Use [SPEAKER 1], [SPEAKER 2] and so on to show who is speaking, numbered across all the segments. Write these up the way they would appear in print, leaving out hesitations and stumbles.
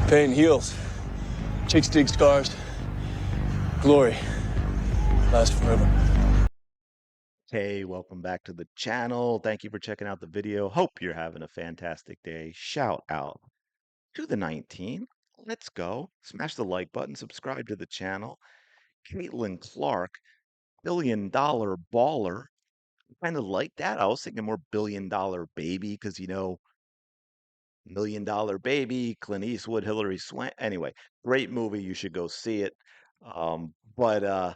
[SPEAKER 1] Pain heals. Chicks dig scars. Glory lasts forever.
[SPEAKER 2] Hey, welcome back to the channel. Thank you for checking out the video. Hope you're having a fantastic day. Shout out to the 19. Let's go. Smash the like button, subscribe to the channel. Caitlin Clark, billion-dollar baller. Kind of like that. I was thinking more billion-dollar baby because, million-dollar baby, Clint Eastwood, Hillary Swank. Anyway, great movie. You should go see it. But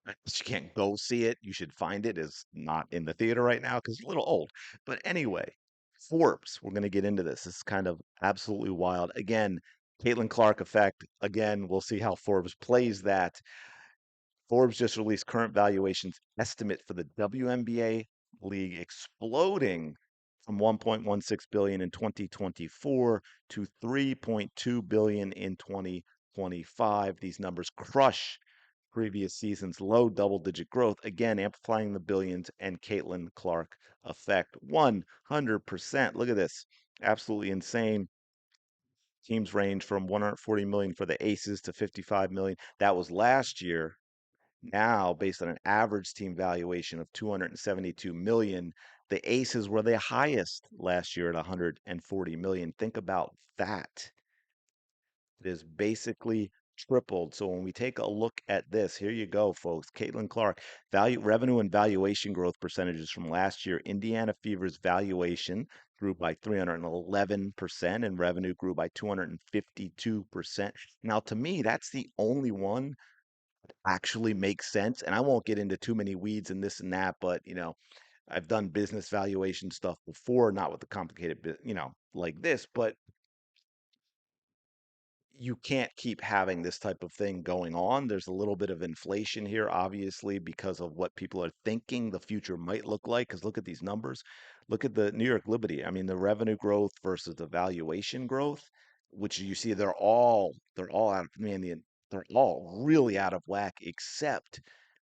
[SPEAKER 2] you can't go see it. You should find it. It's not in the theater right now because it's a little old. But anyway, Forbes, we're going to get into this. This is kind of absolutely wild. Again, Caitlin Clark effect. Again, we'll see how Forbes plays that. Forbes just released current valuations estimate for the WNBA league exploding from 1.16 billion in 2024 to 3.2 billion in 2025. These numbers crush previous season's low double-digit growth, again amplifying the billions and Caitlin Clark effect. 100%. Look at this. Absolutely insane. Teams range from 140 million for the Aces to 55 million. That was last year. Now, based on an average team valuation of 272 million, the Aces were the highest last year at 140 million. Think about that. It is basically tripled. So when we take a look at this, here you go, folks. Caitlin Clark, revenue and valuation growth percentages from last year. Indiana Fever's valuation grew by 311% and revenue grew by 252%. Now, to me, that's the only one that actually makes sense. And I won't get into too many weeds and this and that, but I've done business valuation stuff before, not with the complicated, like this, but you can't keep having this type of thing going on. There's a little bit of inflation here, obviously, because of what people are thinking the future might look like. Because look at these numbers. Look at the New York Liberty. I mean, the revenue growth versus the valuation growth, which you see they're all out of they're all really out of whack, except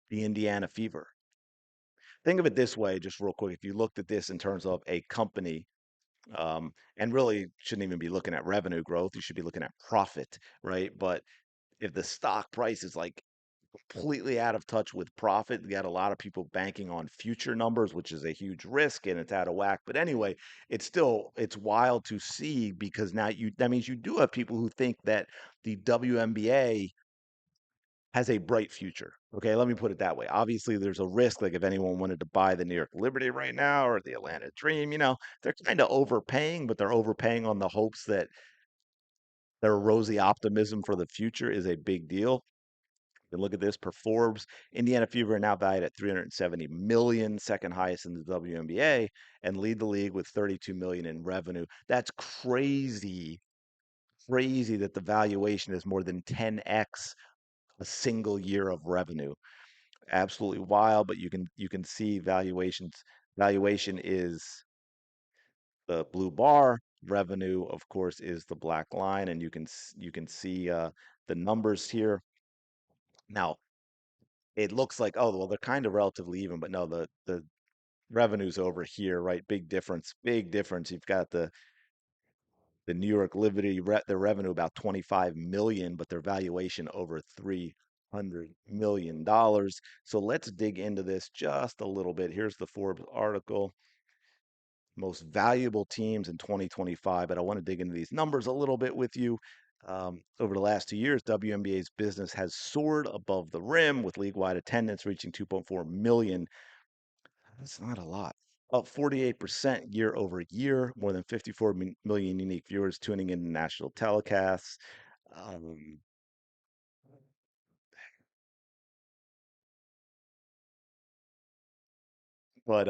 [SPEAKER 2] the Indiana Fever. Think of it this way, just real quick. If you looked at this in terms of a company, and really shouldn't even be looking at revenue growth. You should be looking at profit, right? But if the stock price is like completely out of touch with profit, you got a lot of people banking on future numbers, which is a huge risk and it's out of whack. But anyway, it's wild to see because now that means you do have people who think that the WNBA has a bright future. Okay, let me put it that way. Obviously, there's a risk, like if anyone wanted to buy the New York Liberty right now or the Atlanta Dream, they're kind of overpaying, but they're overpaying on the hopes that their rosy optimism for the future is a big deal. And look at this per Forbes. Indiana Fever are now valued at 370 million, second highest in the WNBA, and lead the league with 32 million in revenue. That's crazy, crazy that the valuation is more than 10x a single year of revenue. Absolutely wild, but you can see valuations. Valuation is the blue bar. Revenue, of course, is the black line, and you can see the numbers here. Now, it looks like, oh, well, they're kind of relatively even, but no, the revenue's over here, right? Big difference, big difference. You've got the New York Liberty, their revenue about 25 million, but their valuation over $300 million. So let's dig into this just a little bit. Here's the Forbes article, most valuable teams in 2025. But I want to dig into these numbers a little bit with you. Over the last 2 years, WNBA's business has soared above the rim with league-wide attendance reaching 2.4 million. That's not a lot. Up 48% year over year, more than 54 million unique viewers tuning in to national telecasts. Um, but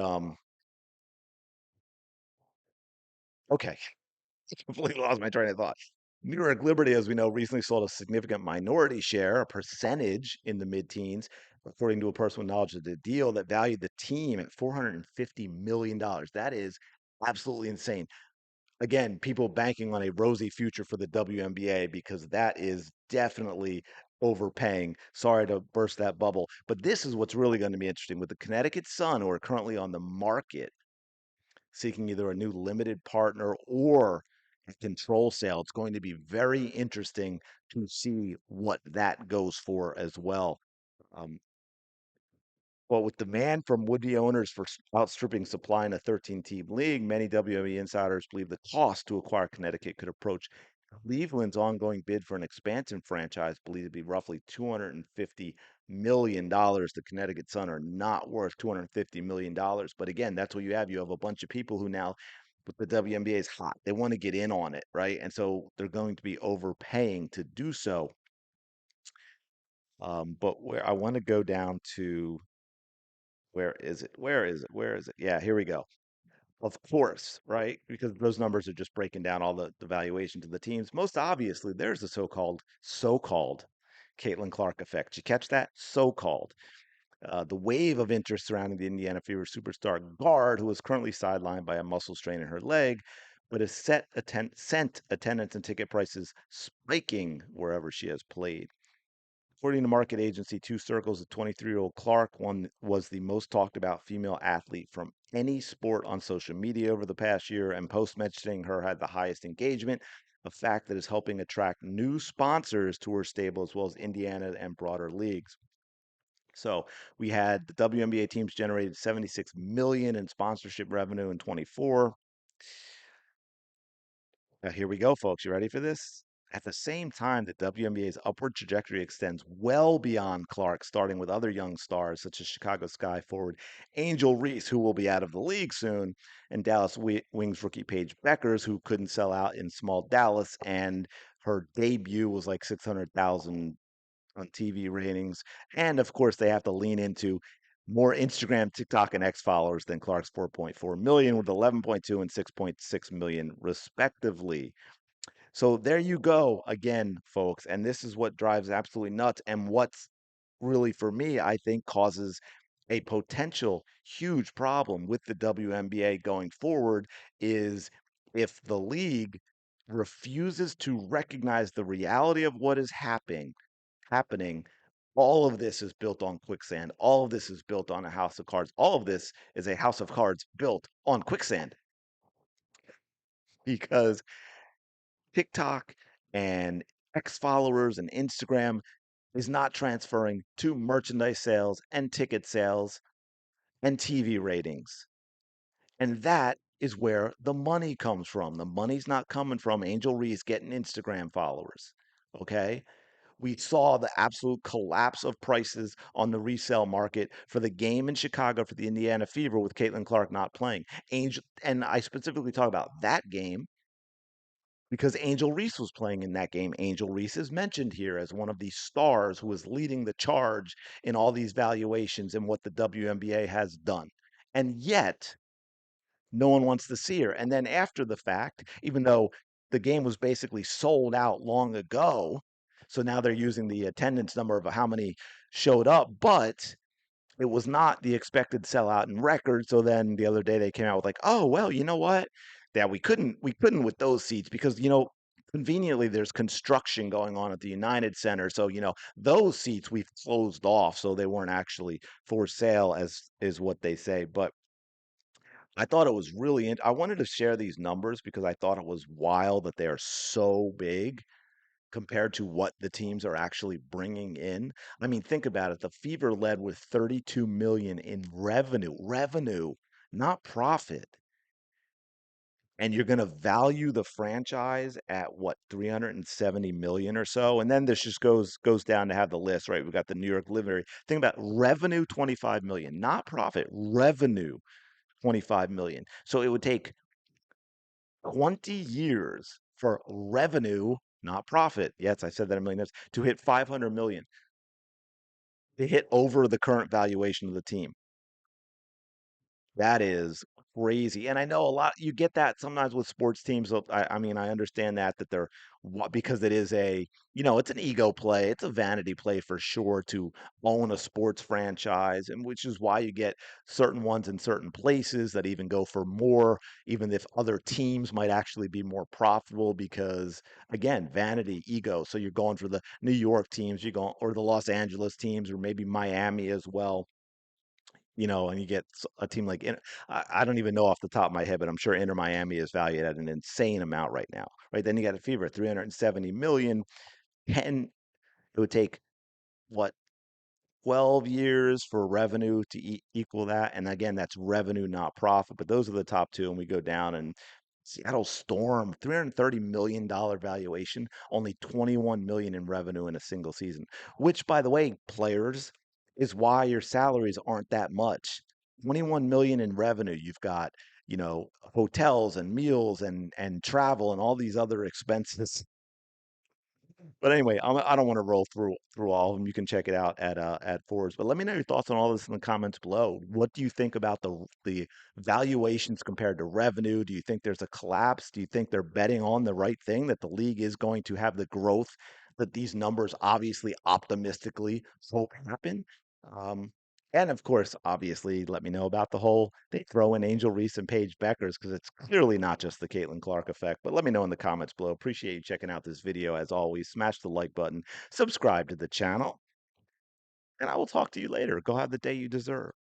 [SPEAKER 2] okay, completely lost my train of thought. New York Liberty, as we know, recently sold a significant minority share, a percentage in the mid-teens, according to a person with knowledge of the deal that valued the team at $450 million. That is absolutely insane. Again, people banking on a rosy future for the WNBA because that is definitely overpaying. Sorry to burst that bubble, but this is what's really going to be interesting with the Connecticut Sun, who are currently on the market seeking either a new limited partner or a control sale. It's going to be very interesting to see what that goes for as well. Um, well, with demand from would-be owners for outstripping supply in a 13-team league, many WNBA insiders believe the cost to acquire Connecticut could approach Cleveland's ongoing bid for an expansion franchise, believed to be roughly $250 million. The Connecticut Sun are not worth $250 million. But again, that's what you have. You have a bunch of people who now, with the WNBA is hot, they want to get in on it, right? And so they're going to be overpaying to do so. But where I want to go down to, where is it? Where is it? Where is it? Yeah, here we go. Of course, right? Because those numbers are just breaking down all the valuations of the teams. Most obviously, there's the so-called Caitlin Clark effect. You catch that? So-called. The wave of interest surrounding the Indiana Fever superstar guard, who is currently sidelined by a muscle strain in her leg, but has sent attendance and ticket prices spiking wherever she has played. According to market agency Two Circles, the 23-year-old Clark was the most talked about female athlete from any sport on social media over the past year, and posts mentioning her had the highest engagement, a fact that is helping attract new sponsors to her stable as well as Indiana and broader leagues. So we had the WNBA teams generated 76 million in sponsorship revenue in 24. Now, here we go, folks. You ready for this? At the same time, the WNBA's upward trajectory extends well beyond Clark, starting with other young stars such as Chicago Sky forward Angel Reese, who will be out of the league soon, and Dallas Wings rookie Paige Beckers, who couldn't sell out in small Dallas, and her debut was like 600,000 on TV ratings. And of course, they have to lean into more Instagram, TikTok, and X followers than Clark's 4.4 million, with 11.2 and 6.6 million, respectively. So there you go again, folks. And this is what drives absolutely nuts. And what's really, for me, I think causes a potential huge problem with the WNBA going forward is if the league refuses to recognize the reality of what is happening. All of this is built on quicksand. All of this is built on a house of cards. All of this is a house of cards built on quicksand because TikTok and X followers and Instagram is not transferring to merchandise sales and ticket sales and TV ratings. And that is where the money comes from. The money's not coming from Angel Reese getting Instagram followers. Okay. We saw the absolute collapse of prices on the resale market for the game in Chicago for the Indiana Fever with Caitlin Clark not playing. Angel, and I specifically talk about that game because Angel Reese was playing in that game. Angel Reese is mentioned here as one of the stars who is leading the charge in all these valuations and what the WNBA has done. And yet, no one wants to see her. And then after the fact, even though the game was basically sold out long ago, so now they're using the attendance number of how many showed up, but it was not the expected sellout in record. So then the other day they came out with like, oh well, you know what? Yeah, we couldn't with those seats because conveniently there's construction going on at the United Center. So those seats we've closed off, so they weren't actually for sale as is what they say. But I thought it was I wanted to share these numbers because I thought it was wild that they are so big compared to what the teams are actually bringing in. I mean, think about it. The Fever led with 32 million in revenue, not profit. And you're going to value the franchise at what, 370 million or so. And then this just goes down to have the list, right? We've got the New York Livery. Think about revenue, 25 million, not profit, revenue, 25 million. So it would take 20 years for revenue, not profit. Yes, I said that a million times, to hit 500 million, to hit over the current valuation of the team. That is crazy. And I know a lot, you get that sometimes with sports teams. So I mean, I understand that they're because it is it's an ego play. It's a vanity play for sure to own a sports franchise, and which is why you get certain ones in certain places that even go for more, even if other teams might actually be more profitable because again, vanity, ego. So you're going for the New York teams, or the Los Angeles teams, or maybe Miami as well. and you get a team like I don't even know off the top of my head, but I'm sure Inter Miami is valued at an insane amount right now, right? Then you got a Fever, 370 million, and it would take what 12 years for revenue to equal that. And again, that's revenue, not profit. But those are the top two. And we go down and Seattle Storm, $330 million valuation, only 21 million in revenue in a single season, which by the way, players is why your salaries aren't that much. 21 million in revenue. You've got, hotels and meals and travel and all these other expenses. But anyway, I don't want to roll through all of them. You can check it out at Forbes. But let me know your thoughts on all this in the comments below. What do you think about the valuations compared to revenue? Do you think there's a collapse? Do you think they're betting on the right thing, that the league is going to have the growth that these numbers obviously optimistically hope happen? Um, and of course, obviously, let me know about the whole they throw in Angel Reese and Paige Beckers, because it's clearly not just the Caitlin Clark effect. But let me know in the comments below. Appreciate you checking out this video. As always, smash the like button, subscribe to the channel, and I will talk to you later. Go have the day you deserve.